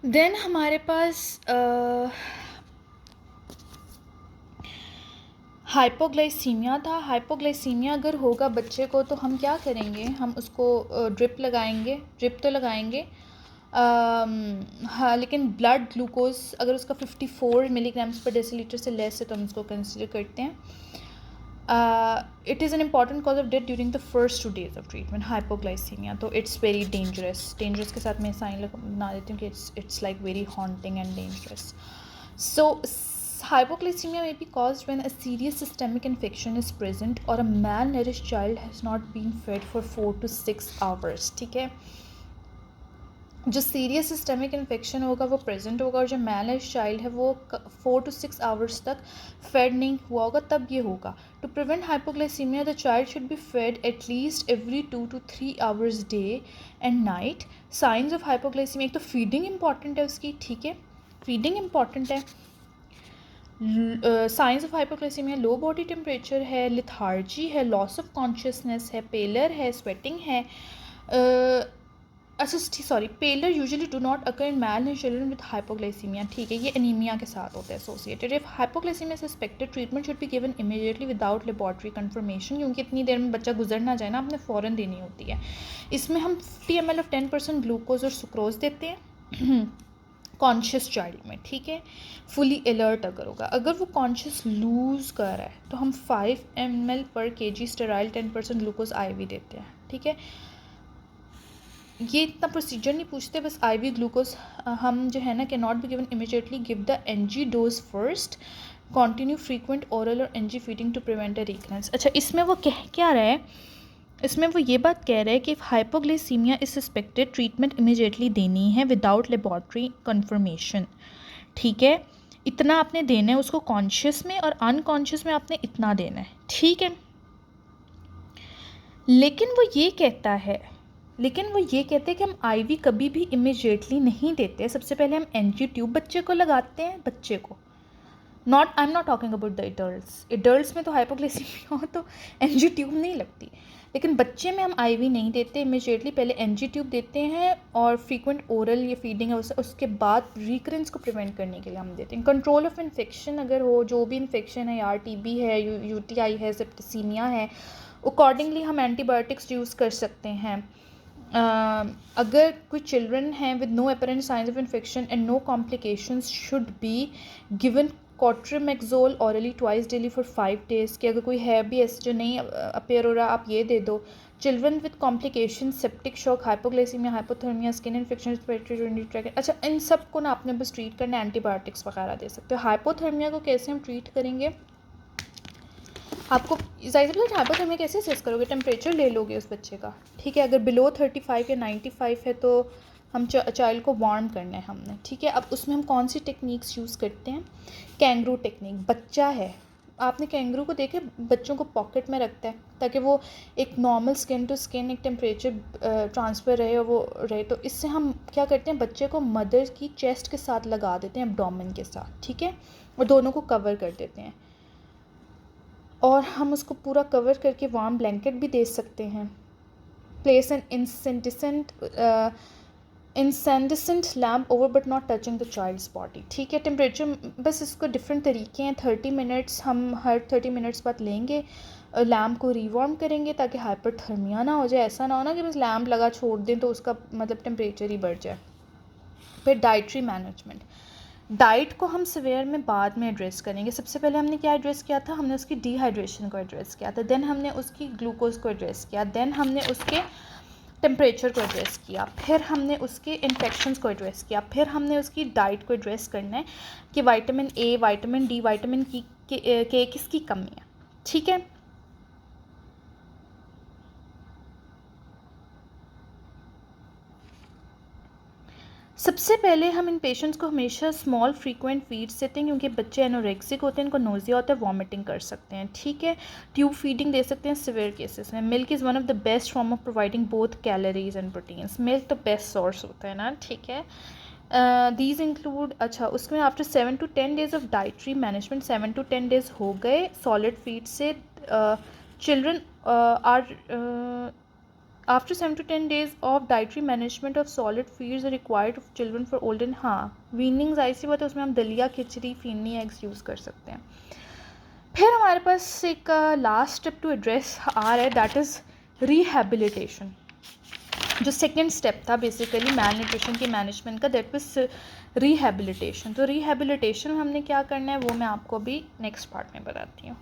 Then हमारे पास hypoglycaemia था। Hypoglycaemia अगर होगा बच्चे को तो हम क्या करेंगे, हम उसको ड्रिप लगाएंगे, ड्रिप तो लगाएंगे। हाँ, लेकिन ब्लड ग्लूकोज अगर उसका 54 मिलीग्राम्स पर डेसीलीटर से लेस है तो हम उसको कंसिडर करते हैं। It is an important cause of death during the first 2 days of treatment hypoglycaemia, तो इट्स वेरी डेंजरस के साथ मैं साइन बना देती हूँ कि it's like very haunting and dangerous. So, hypoglycemia may be caused when a serious systemic infection is present or a malnourished child has not been fed for 4 to 6 hours. ठीक है, जो सीरियस सिस्टमिक इन्फेक्शन होगा वो present होगा और जो मैलनरिश्ड child है वो 4 to 6 आवर्स तक फेड नहीं हुआ होगा, तब ये होगा. To prevent hypoglycaemia the child should be fed at least every 2 to 3 hours day and night. Signs of hypoglycaemia, एक तो फीडिंग इंपॉर्टेंट है उसकी, ठीक है, फीडिंग इंपॉर्टेंट है. Signs of hypoglycaemia low body temperature है, लिथार्जी है, लॉस ऑफ कॉन्शियसनेस है, पेलर है, स्वेटिंग है. अच्छा sorry, pallor usually do not occur in malnourished children with hypoglycaemia. ठीक है, ये एनीमिया के साथ होता है associated. If hypoglycaemia suspected treatment should be given immediately without laboratory confirmation, क्योंकि इतनी देर में बच्चा गुजर ना जाए ना, आपने फ़ौरन देनी होती है. इसमें हम 50 ml ऑफ 10% ग्लूकोज और सुक्रोज देते हैं कॉन्शियस चाइल्ड में. ठीक है, फुली अलर्ट अगर होगा. अगर वो कॉन्शियस लूज़ कर रहा है तो हम 5 ml पर kg स्टेराइल 10% ग्लूकोज IV देते हैं. ठीक है, ये इतना प्रोसीजर नहीं पूछते, बस IV ग्लूकोज हम जो है ना, can not be given immediately, give the NG dose first, continue frequent oral और NG feeding to prevent a recurrence. अच्छा, इसमें वो कह क्या रहा है, इसमें वो ये बात कह रहा है कि hypoglycaemia is suspected treatment immediately देनी है विदाउट लेबॉर्ट्री कंफर्मेशन. ठीक है, इतना आपने देना है उसको, कॉन्शियस में और अनकॉन्शियस में आपने इतना देना है. ठीक है, लेकिन वो ये कहता है कि हम IV कभी भी इमीडिएटली नहीं देते. सबसे पहले हम NG ट्यूब बच्चे को लगाते हैं, बच्चे को, I am not talking about the adults में तो हाइपोग्लाइसीमिया हो तो NG ट्यूब नहीं लगती, लेकिन बच्चे में हम IV नहीं देते इमीडिएटली, पहले NG ट्यूब देते हैं और फ्रीक्वेंट ओरल ये फीडिंग है उसके बाद रिकरेंस को प्रिवेंट करने के लिए हम देते हैं. कंट्रोल ऑफ इन्फेक्शन अगर हो, जो भी इन्फेक्शन है यार, TB है, UTI है, सेप्टिसीमिया है, अकॉर्डिंगली हम एंटीबायोटिक्स यूज़ कर सकते हैं. अगर कोई चिल्ड्रन हैं with no apparent signs of infection and no complications should be given cotrimoxazole orally twice daily for 5 days. कि अगर कोई है भी ऐसे जो नहीं अपेयर हो रहा, आप ये दे दो. Children with complication, septic shock, hypoglycaemia, hypothermia, skin infection, अच्छा, इन सब को ना आपने बस ट्रीट करना, एंटीबायोटिक्स वगैरह दे सकते हो. हाइपोथर्मिया को कैसे हम ट्रीट करेंगे, आपको जाहिर हाइपोथर्मिया कैसे असेस करोगे, टेम्परेचर ले लोगे उस बच्चे का. ठीक है, अगर बिलो 35 या 95 है तो हम चाइल्ड को वार्म करना है हमने. ठीक है, अब उसमें हम कौन सी टेक्निक्स यूज़ करते हैं, कैंगरू टेक्निक. बच्चा है, आपने कैंगरू को देखे बच्चों को पॉकेट में रखता है ताकि वो एक नॉर्मल स्किन टू स्किन एक टेम्परेचर ट्रांसफ़र रहे और वो रहे. तो इससे हम क्या करते हैं, बच्चे को मदर की चेस्ट के साथ लगा देते हैं, एब्डोमेन के साथ. ठीक है, और दोनों को कवर कर देते हैं और हम उसको पूरा कवर करके वार्म ब्लैंकेट भी दे सकते हैं. Place an incandescent lamp over but not touching the child's body. ठीक है, टेम्परेचर बस इसको डिफरेंट तरीके हैं. 30 मिनट्स हम हर 30 मिनट्स बाद लेंगे, लैम्प को रीवार्म करेंगे ताकि हाइपरथर्मिया ना हो जाए. ऐसा ना हो ना कि बस लैम्प लगा छोड़ दें तो उसका मतलब टेम्परेचर ही बढ़ जाए. फिर डाइट्री मैनेजमेंट, डाइट को हम सवेयर में बाद में एड्रेस करेंगे. सबसे पहले हमने क्या एड्रेस किया था, हमने उसकी डिहाइड्रेशन को एड्रेस किया था, देन हमने उसकी ग्लूकोज को एड्रेस किया, देन हमने उसके टेम्परेचर को एड्रेस किया, फिर हमने उसके इन्फेक्शंस को एड्रेस किया, फिर हमने उसकी डाइट को एड्रेस करना है कि vitamin A, vitamin D, vitamin के किसकी कमी है. ठीक है, सबसे पहले हम इन पेशेंट्स को हमेशा स्मॉल फ्रीक्वेंट फीड्स देते हैं क्योंकि बच्चे एनोरेक्सिक होते हैं, इनको नोजिया होता है, वॉमिटिंग कर सकते हैं. ठीक है, ट्यूब फीडिंग दे सकते हैं सिवियर केसेस में. Milk is one of the best form of providing both calories and proteins. Milk तो बेस्ट सोर्स होता है ना. ठीक है, दीज इंक्लूड, अच्छा उसमें after 7 to 10 days of dietary management, 7 to 10 days हो गए सॉलिड फीड से, children are after 7 to 10 days of dietary management of solid feeds required of children for olden, हाँ वीनिंग्स ऐसी बात है उसमें हम दलिया, खिचड़ी, फीनी, एग्स यूज़ कर सकते हैं। फिर हमारे पास एक लास्ट स्टेप टू एड्रेस आ रहा है, दैट इज़ रिहेबिलिटेशन। जो सेकेंड स्टेप था बेसिकली मैल न्यूट्रिशन की मैनेजमेंट का, दैट वाज रिहेबिलिटेशन। तो रिहेबिलिटेशन में हमने क्या करना है वो मैं आपको अभी नेक्स्ट पार्ट में बताती हूँ।